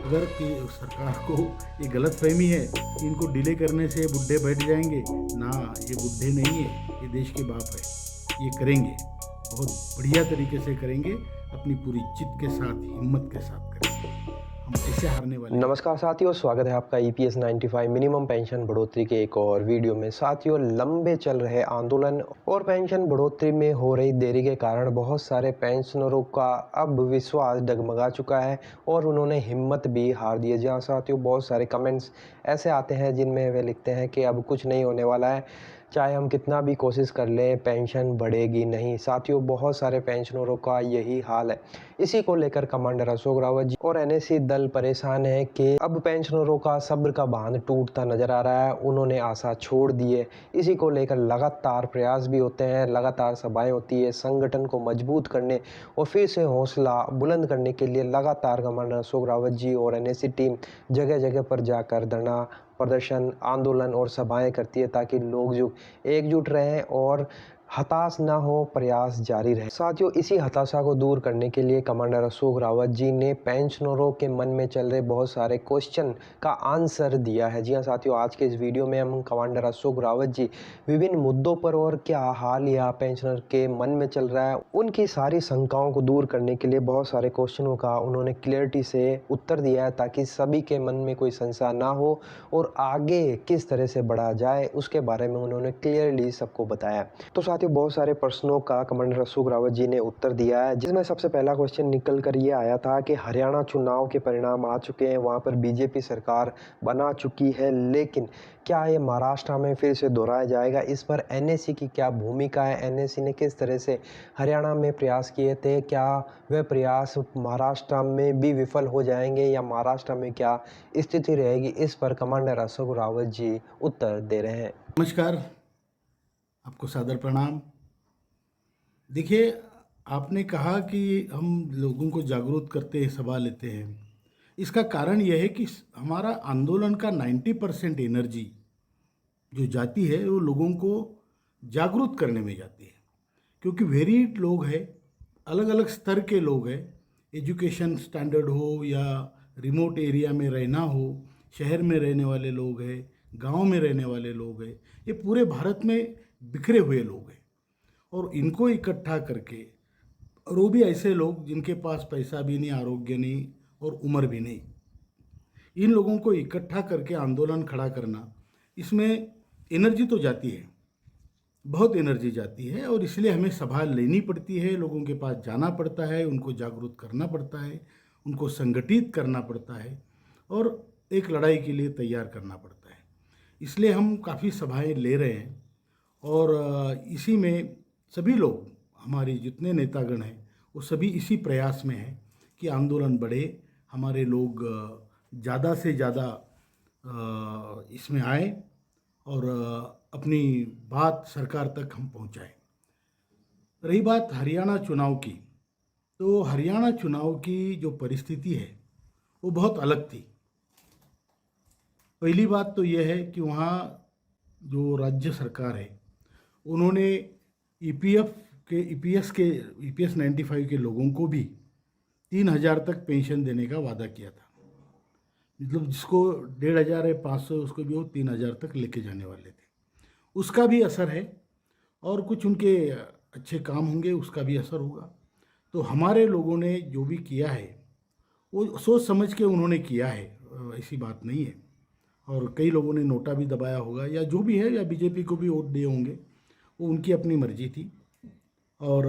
अगर कि सरकार को ये गलतफहमी है कि इनको डिले करने से बुढ़े बैठ जाएंगे ना, ये बुढ़े नहीं है, ये देश के बाप है। ये करेंगे, बहुत बढ़िया तरीके से करेंगे, अपनी पूरी जिद के साथ, हिम्मत के साथ करेंगे। हम ऐसे हारने वाले नहीं। नमस्कार साथियों, स्वागत है आपका EPS 95 मिनिमम पेंशन बढ़ोतरी के एक और वीडियो में। साथियों, लंबे चल रहे आंदोलन और पेंशन बढ़ोतरी में हो रही देरी के कारण बहुत सारे पेंशनरों का अब विश्वास डगमगा चुका है और उन्होंने हिम्मत भी हार दी है। जहां साथियों बहुत सारे कमेंट्स ऐसे आते हैं जिनमें वे लिखते हैं कि अब कुछ नहीं होने वाला है, चाहे हम कितना भी कोशिश कर लें पेंशन बढ़ेगी नहीं। साथियों बहुत सारे पेंशनरों का यही हाल है। इसी को लेकर कमांडर अशोक रावत जी और NSC दल परेशान है कि अब पेंशनरों का सब्र का बांध टूटता नजर आ रहा है। उन्होंने आशा छोड़ दी है। इसी को लेकर लगातार प्रयास भी होते हैं, लगातार सभाएं होती है संगठन को मजबूत करने और फिर से हौसला बुलंद करने के लिए। लगातार कमांडर अशोक रावत जी और NSC टीम जगह जगह पर जाकर धरना प्रदर्शन, आंदोलन और सभाएं करती है ताकि लोग जो एकजुट रहें और हताश ना हो, प्रयास जारी रहे। साथियों इसी हताशा को दूर करने के लिए कमांडर अशोक रावत जी ने पेंशनरों के मन में चल रहे बहुत सारे क्वेश्चन का आंसर दिया है। जी हाँ साथियों, आज के इस वीडियो में हम कमांडर अशोक रावत जी विभिन्न मुद्दों पर और क्या हाल या पेंशनर के मन में चल रहा है, उनकी सारी शंकाओं को दूर करने के लिए बहुत सारे क्वेश्चनों का उन्होंने क्लियरिटी से उत्तर दिया है ताकि सभी के मन में कोई संशय ना हो और आगे किस तरह से बढ़ा जाए उसके बारे में उन्होंने क्लियरली सबको बताया। तो साथियों बहुत सारे प्रश्नों का कमांडर अशोक रावत जी ने उत्तर दिया है, जिसमें सबसे पहला क्वेश्चन निकल कर ये आया था कि हरियाणा चुनाव के परिणाम आ चुके हैं, वहाँ पर BJP सरकार बना चुकी है, लेकिन क्या ये महाराष्ट्र में फिर से दोहराया जाएगा? इस पर NSC की क्या भूमिका है? NSC ने किस तरह से हरियाणा में प्रयास किए थे, क्या वह प्रयास महाराष्ट्र में भी विफल हो जाएंगे या महाराष्ट्र में क्या स्थिति रहेगी? इस पर कमांडर अशोक रावत जी उत्तर दे रहे हैं। नमस्कार, आपको सादर प्रणाम। देखिए, आपने कहा कि हम लोगों को जागरूक करते हैं, सभा लेते हैं। इसका कारण यह है कि हमारा आंदोलन का 90% एनर्जी जो जाती है वो लोगों को जागरूक करने में जाती है, क्योंकि वेरीड लोग हैं, अलग अलग स्तर के लोग हैं, एजुकेशन स्टैंडर्ड हो या रिमोट एरिया में रहना हो, शहर में रहने वाले लोग हैं, गांव में रहने वाले लोग हैं, ये पूरे भारत में बिखरे हुए लोग हैं। और इनको इकट्ठा करके, और वो भी ऐसे लोग जिनके पास पैसा भी नहीं, आरोग्य नहीं और उम्र भी नहीं, इन लोगों को इकट्ठा करके आंदोलन खड़ा करना, इसमें एनर्जी तो जाती है, बहुत एनर्जी जाती है। और इसलिए हमें सभा लेनी पड़ती है, लोगों के पास जाना पड़ता है, उनको जागरूक करना पड़ता है, उनको संगठित करना पड़ता है और एक लड़ाई के लिए तैयार करना पड़ता है। इसलिए हम काफ़ी सभाएं ले रहे हैं और इसी में सभी लोग, हमारे जितने नेतागण हैं वो सभी इसी प्रयास में हैं कि आंदोलन बढ़े, हमारे लोग ज़्यादा से ज़्यादा इसमें आए और अपनी बात सरकार तक हम पहुंचाएं। रही बात हरियाणा चुनाव की, तो हरियाणा चुनाव की जो परिस्थिति है वो बहुत अलग थी। पहली बात तो यह है कि वहाँ जो राज्य सरकार है उन्होंने EPS 95 के लोगों को भी 3,000 तक पेंशन देने का वादा किया था। मतलब जिसको 1,500 है, 500, उसको भी वो 3,000 तक लेके जाने वाले थे। उसका भी असर है और कुछ उनके अच्छे काम होंगे, उसका भी असर होगा। तो हमारे लोगों ने जो भी किया है वो सोच समझ के उन्होंने किया है, ऐसी बात नहीं है। और कई लोगों ने नोटा भी दबाया होगा या जो भी है, या BJP को भी वोट दिए होंगे, वो उनकी अपनी मर्जी थी। और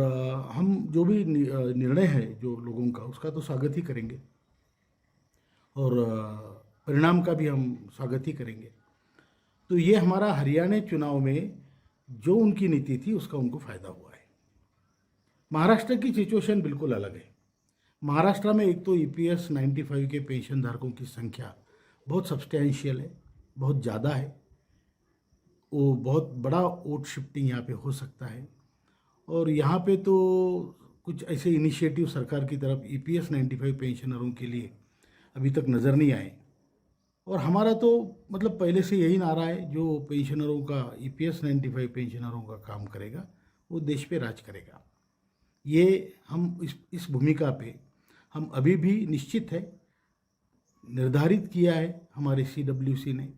हम जो भी निर्णय है जो लोगों का, उसका तो स्वागत ही करेंगे और परिणाम का भी हम स्वागत ही करेंगे। तो ये हमारा हरियाणा चुनाव में जो उनकी नीति थी उसका उनको फ़ायदा हुआ है। महाराष्ट्र की सिचुएशन बिल्कुल अलग है। महाराष्ट्र में एक तो EPS 95 के पेंशन धारकों की संख्या बहुत सब्सटैंशियल है, बहुत ज़्यादा है। वो बहुत बड़ा वोट शिफ्टिंग यहाँ पे हो सकता है। और यहाँ पे तो कुछ ऐसे इनिशिएटिव सरकार की तरफ EPS 95 पेंशनरों के लिए अभी तक नज़र नहीं आए। और हमारा तो मतलब पहले से यही नारा है, जो पेंशनरों का, EPS 95 पेंशनरों का काम करेगा वो देश पे राज करेगा। ये हम इस भूमिका पे हम अभी भी निश्चित है, निर्धारित किया है हमारे CWC ने,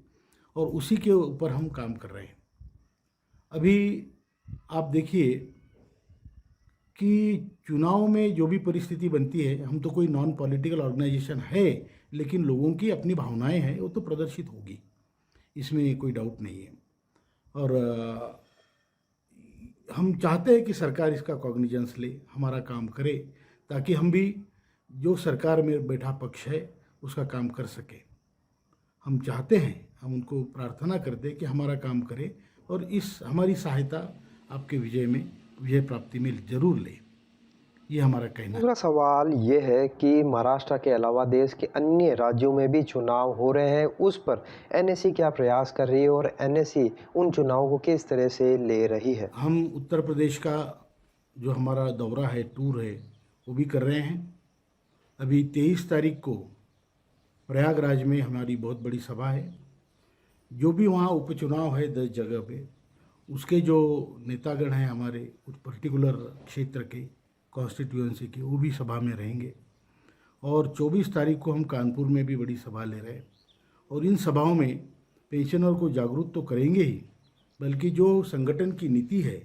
और उसी के ऊपर हम काम कर रहे हैं। अभी आप देखिए कि चुनाव में जो भी परिस्थिति बनती है, हम तो कोई नॉन पॉलिटिकल ऑर्गेनाइजेशन है, लेकिन लोगों की अपनी भावनाएं हैं, वो तो प्रदर्शित होगी, इसमें कोई डाउट नहीं है। और हम चाहते हैं कि सरकार इसका कॉग्निजेंस ले, हमारा काम करे, ताकि हम भी जो सरकार में बैठा पक्ष है उसका काम कर सके। हम चाहते हैं, हम उनको प्रार्थना करते हैं कि हमारा काम करे और इस हमारी सहायता आपके विजय प्राप्ति में जरूर ले, ये हमारा कहना है। दूसरा सवाल ये है कि महाराष्ट्र के अलावा देश के अन्य राज्यों में भी चुनाव हो रहे हैं, उस पर NSE क्या प्रयास कर रही है और NSE उन चुनावों को किस तरह से ले रही है? हम उत्तर प्रदेश का जो हमारा दौरा है, टूर है, वो भी कर रहे हैं। अभी 23 तारीख को प्रयागराज में हमारी बहुत बड़ी सभा है। जो भी वहाँ उपचुनाव है 10 जगह पे, उसके जो नेतागण हैं हमारे उस पर्टिकुलर क्षेत्र के कॉन्स्टिट्यूएंसी के, वो भी सभा में रहेंगे। और 24 तारीख को हम कानपुर में भी बड़ी सभा ले रहे हैं। और इन सभाओं में पेंशनर को जागरूक तो करेंगे ही, बल्कि जो संगठन की नीति है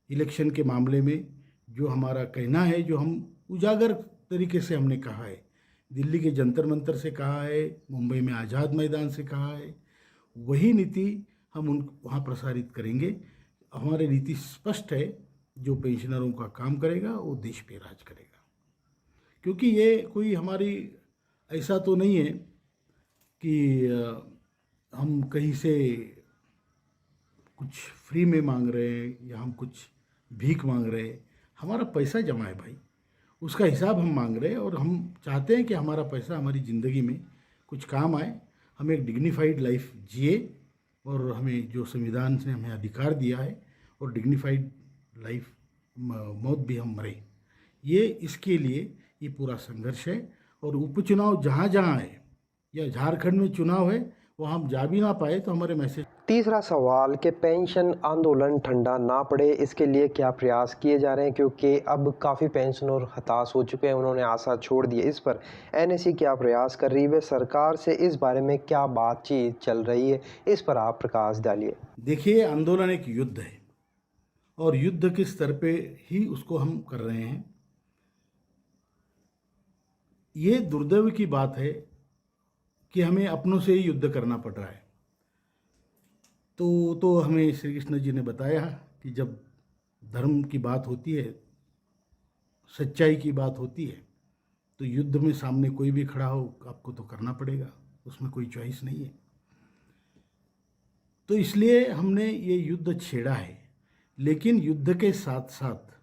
इलेक्शन के मामले में, जो हमारा कहना है, जो हम उजागर तरीके से हमने कहा है, दिल्ली के जंतर मंतर से कहा है, मुंबई में आज़ाद मैदान से कहा है, वही नीति हम वहाँ प्रसारित करेंगे। हमारी नीति स्पष्ट है, जो पेंशनरों का काम करेगा वो देश पे राज करेगा। क्योंकि ये कोई हमारी ऐसा तो नहीं है कि हम कहीं से कुछ फ्री में मांग रहे हैं या हम कुछ भीख मांग रहे हैं। हमारा पैसा जमा है भाई, उसका हिसाब हम मांग रहे हैं। और हम चाहते हैं कि हमारा पैसा हमारी ज़िंदगी में कुछ काम आए, हम एक डिग्निफाइड लाइफ जिए, और हमें जो संविधान से हमें अधिकार दिया है, और डिग्निफाइड लाइफ मौत भी हम मरें। ये इसके लिए ये पूरा संघर्ष है। और उपचुनाव जहाँ जहाँ है, या झारखंड में चुनाव है, वहाँ हम जा भी ना पाए तो हमारे मैसेज। तीसरा सवाल कि पेंशन आंदोलन ठंडा ना पड़े, इसके लिए क्या प्रयास किए जा रहे हैं? क्योंकि अब काफ़ी पेंशनर हताश हो चुके हैं, उन्होंने आशा छोड़ दी है। इस पर NSE क्या प्रयास कर रही है? सरकार से इस बारे में क्या बातचीत चल रही है? इस पर आप प्रकाश डालिए। देखिए, आंदोलन एक युद्ध है, और युद्ध के स्तर पे ही उसको हम कर रहे हैं। ये दुर्दैव की बात है कि हमें अपनों से ही युद्ध करना पड़ रहा है। तो हमें श्री कृष्ण जी ने बताया कि जब धर्म की बात होती है, सच्चाई की बात होती है, तो युद्ध में सामने कोई भी खड़ा हो, आपको तो करना पड़ेगा, उसमें कोई चॉइस नहीं है। तो इसलिए हमने ये युद्ध छेड़ा है। लेकिन युद्ध के साथ साथ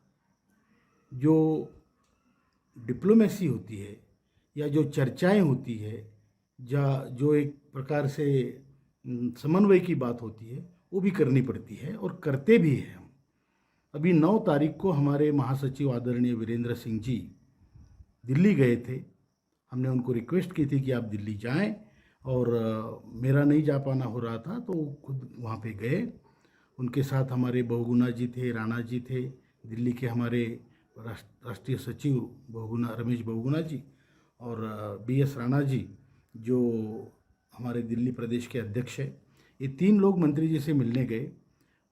जो डिप्लोमेसी होती है, या जो चर्चाएं होती है, या जो एक प्रकार से समन्वय की बात होती है, वो भी करनी पड़ती है, और करते भी हैं हम। अभी 9 तारीख को हमारे महासचिव आदरणीय वीरेंद्र सिंह जी दिल्ली गए थे। हमने उनको रिक्वेस्ट की थी कि आप दिल्ली जाएं, और मेरा नहीं जा पाना हो रहा था, तो खुद वहाँ पे गए। उनके साथ हमारे बहुगुणा जी थे, राणा जी थे, दिल्ली के हमारे राष्ट्रीय सचिव रमेश बहुगुणा जी, और BS राणा जी जो हमारे दिल्ली प्रदेश के अध्यक्ष है। ये 3 लोग मंत्री जी से मिलने गए।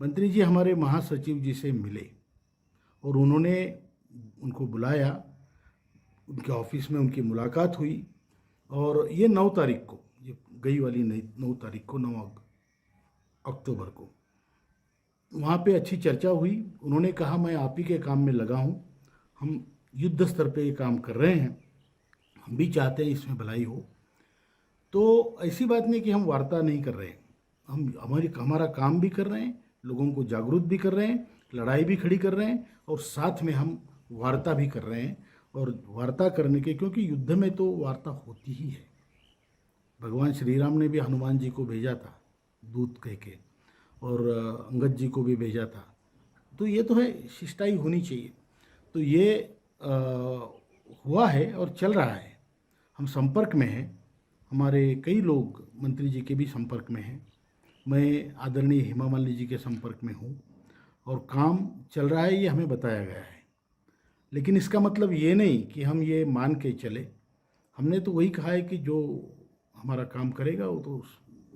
मंत्री जी हमारे महासचिव जी से मिले, और उन्होंने उनको बुलाया, उनके ऑफिस में उनकी मुलाकात हुई। और ये 9 तारीख को, ये गई वाली 9 तारीख को, 9 अक्टूबर को वहाँ पे अच्छी चर्चा हुई। उन्होंने कहा, मैं आप ही के काम में लगा हूँ, हम युद्ध स्तर पे ये काम कर रहे हैं, हम भी चाहते हैं इसमें भलाई हो। तो ऐसी बात नहीं कि हम वार्ता नहीं कर रहे हैं, हम हमारा काम भी कर रहे हैं, लोगों को जागरूक भी कर रहे हैं, लड़ाई भी खड़ी कर रहे हैं, और साथ में हम वार्ता भी कर रहे हैं। और वार्ता करने के, क्योंकि युद्ध में तो वार्ता होती ही है। भगवान श्री राम ने भी हनुमान जी को भेजा था दूत कह के, और अंगद जी को भी भेजा था। तो ये तो है, शिष्टाई होनी चाहिए। तो ये हुआ है और चल रहा है। हम संपर्क में हैं, हमारे कई लोग मंत्री जी के भी संपर्क में हैं, मैं आदरणीय हेमा मालिनी जी के संपर्क में हूँ, और काम चल रहा है, ये हमें बताया गया है। लेकिन इसका मतलब ये नहीं कि हम ये मान के चले। हमने तो वही कहा है कि जो हमारा काम करेगा वो तो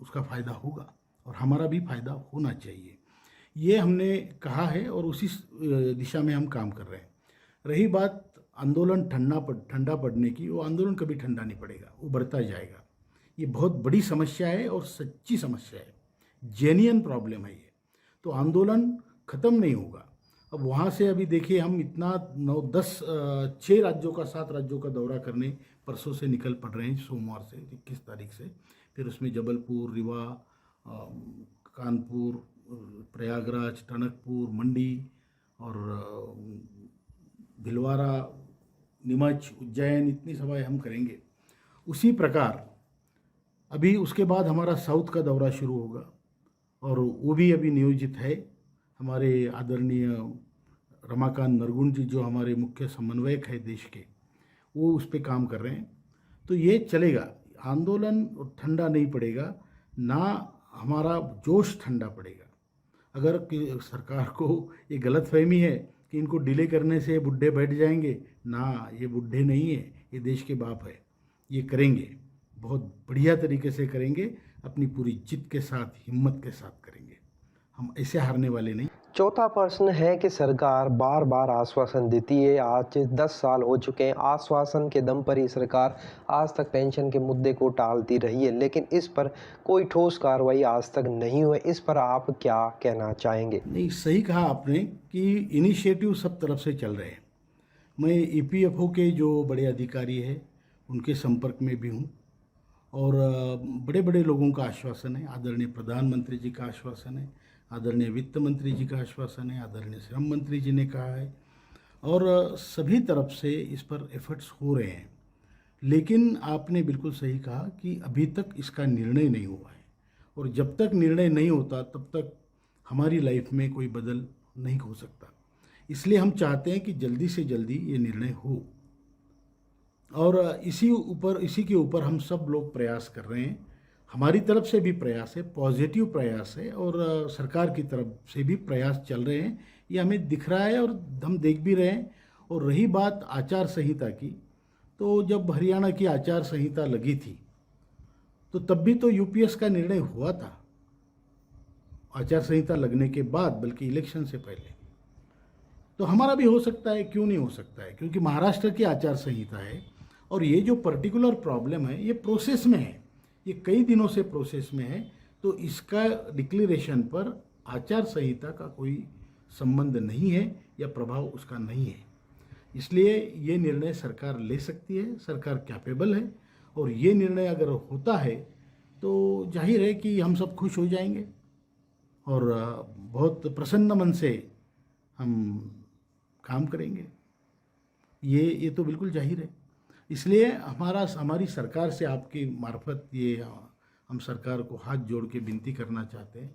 उसका फ़ायदा होगा और हमारा भी फ़ायदा होना चाहिए। ये हमने कहा है और उसी दिशा में हम काम कर रहे हैं। रही बात आंदोलन ठंडा पड़ने की, वो आंदोलन कभी ठंडा नहीं पड़ेगा, वो बढ़ता जाएगा। ये बहुत बड़ी समस्या है और सच्ची समस्या है, जेन्युइन प्रॉब्लम है ये। तो आंदोलन ख़त्म नहीं होगा। अब वहाँ से अभी देखिए हम इतना 6 राज्यों का 7 राज्यों का दौरा करने परसों से निकल पड़ रहे हैं, सोमवार से 21 तारीख से। फिर उसमें जबलपुर, रीवा, कानपुर, प्रयागराज, टनकपुर, मंडी और भिलवाड़ा, नीमच, उज्जैन, इतनी सभाएं हम करेंगे। उसी प्रकार अभी उसके बाद हमारा साउथ का दौरा शुरू होगा और वो भी अभी नियोजित है। हमारे आदरणीय रमाकांत नरगुण जी जो हमारे मुख्य समन्वयक है देश के, वो उस पर काम कर रहे हैं। तो ये चलेगा, आंदोलन ठंडा नहीं पड़ेगा, ना हमारा जोश ठंडा पड़ेगा। अगर सरकार को ये गलतफहमी है कि इनको डिले करने से बुढ़े बैठ जाएंगे, ना, ये बुढ़े नहीं है, ये देश के बाप है। ये करेंगे, बहुत बढ़िया तरीके से करेंगे, अपनी पूरी जिद के साथ, हिम्मत के साथ करेंगे। हम ऐसे हारने वाले नहीं। चौथा प्रश्न है कि सरकार बार बार आश्वासन देती है, आज 10 साल हो चुके हैं, आश्वासन के दम पर ही सरकार आज तक पेंशन के मुद्दे को टालती रही है, लेकिन इस पर कोई ठोस कार्रवाई आज तक नहीं हुई। इस पर आप क्या कहना चाहेंगे? नहीं, सही कहा आपने कि इनिशिएटिव सब तरफ से चल रहे हैं। मैं ईपीएफओ के जो बड़े अधिकारी हैं उनके संपर्क में भी हूँ और बड़े बड़े लोगों का आश्वासन है। आदरणीय प्रधानमंत्री जी का आश्वासन है, आदरणीय वित्त मंत्री जी का आश्वासन है, आदरणीय श्रम मंत्री जी ने कहा है और सभी तरफ से इस पर एफर्ट्स हो रहे हैं। लेकिन आपने बिल्कुल सही कहा कि अभी तक इसका निर्णय नहीं हुआ है और जब तक निर्णय नहीं होता तब तक हमारी लाइफ में कोई बदल नहीं हो सकता। इसलिए हम चाहते हैं कि जल्दी से जल्दी ये निर्णय हो और इसी के ऊपर हम सब लोग प्रयास कर रहे हैं। हमारी तरफ से भी प्रयास है, पॉजिटिव प्रयास है और सरकार की तरफ से भी प्रयास चल रहे हैं। ये हमें दिख रहा है और हम देख भी रहे हैं। और रही बात आचार संहिता की, तो जब हरियाणा की आचार संहिता लगी थी तो तब भी तो यूपीएस का निर्णय हुआ था, आचार संहिता लगने के बाद, बल्कि इलेक्शन से पहले। तो हमारा भी हो सकता है, क्यों नहीं हो सकता है, क्योंकि महाराष्ट्र की आचार संहिता है और ये जो पर्टिकुलर प्रॉब्लम है ये प्रोसेस में है, ये कई दिनों से प्रोसेस में है। तो इसका डिक्लेरेशन पर आचार संहिता का कोई संबंध नहीं है या प्रभाव उसका नहीं है। इसलिए ये निर्णय सरकार ले सकती है, सरकार कैपेबल है और ये निर्णय अगर होता है तो जाहिर है कि हम सब खुश हो जाएंगे और बहुत प्रसन्न मन से हम काम करेंगे। ये तो बिल्कुल जाहिर है। इसलिए हमारी सरकार से आपकी मार्फत ये हम सरकार को हाथ जोड़ के विनती करना चाहते हैं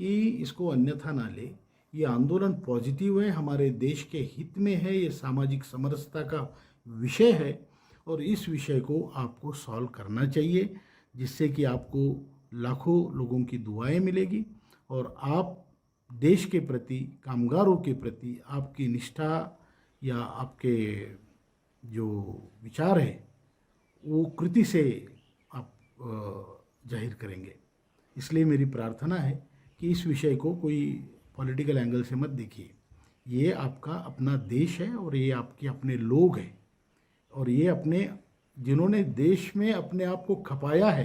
कि इसको अन्यथा ना ले। ये आंदोलन पॉजिटिव है, हमारे देश के हित में है, ये सामाजिक समरसता का विषय है और इस विषय को आपको सॉल्व करना चाहिए, जिससे कि आपको लाखों लोगों की दुआएं मिलेगी और आप देश के प्रति, कामगारों के प्रति आपकी निष्ठा या आपके जो विचार है वो कृति से आप जाहिर करेंगे। इसलिए मेरी प्रार्थना है कि इस विषय को कोई पॉलिटिकल एंगल से मत देखिए। ये आपका अपना देश है और ये आपके अपने लोग हैं और ये अपने, जिन्होंने देश में अपने आप को खपाया है,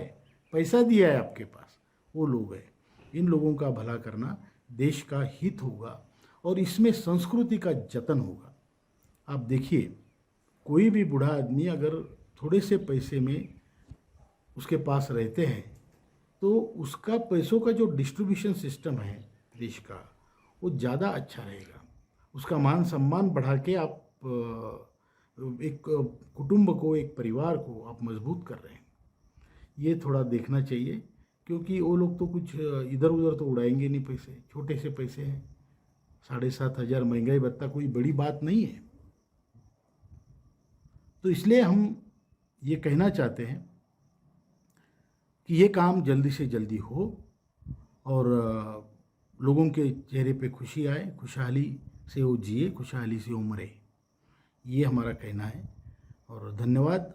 पैसा दिया है आपके पास, वो लोग हैं। इन लोगों का भला करना देश का हित होगा और इसमें संस्कृति का जतन होगा। आप देखिए, कोई भी बूढ़ा आदमी अगर थोड़े से पैसे में उसके पास रहते हैं तो उसका पैसों का जो डिस्ट्रीब्यूशन सिस्टम है देश का, वो ज़्यादा अच्छा रहेगा। उसका मान सम्मान बढ़ा के आप एक कुटुंब को, एक परिवार को आप मजबूत कर रहे हैं। ये थोड़ा देखना चाहिए, क्योंकि वो लोग तो कुछ इधर उधर तो उड़ाएंगे नहीं पैसे, छोटे से पैसे हैं। 7,500 महंगाई भत्ता कोई बड़ी बात नहीं है। तो इसलिए हम ये कहना चाहते हैं कि ये काम जल्दी से जल्दी हो और लोगों के चेहरे पे खुशी आए, खुशहाली से वो जिए, खुशहाली से वो मरे। ये हमारा कहना है और धन्यवाद।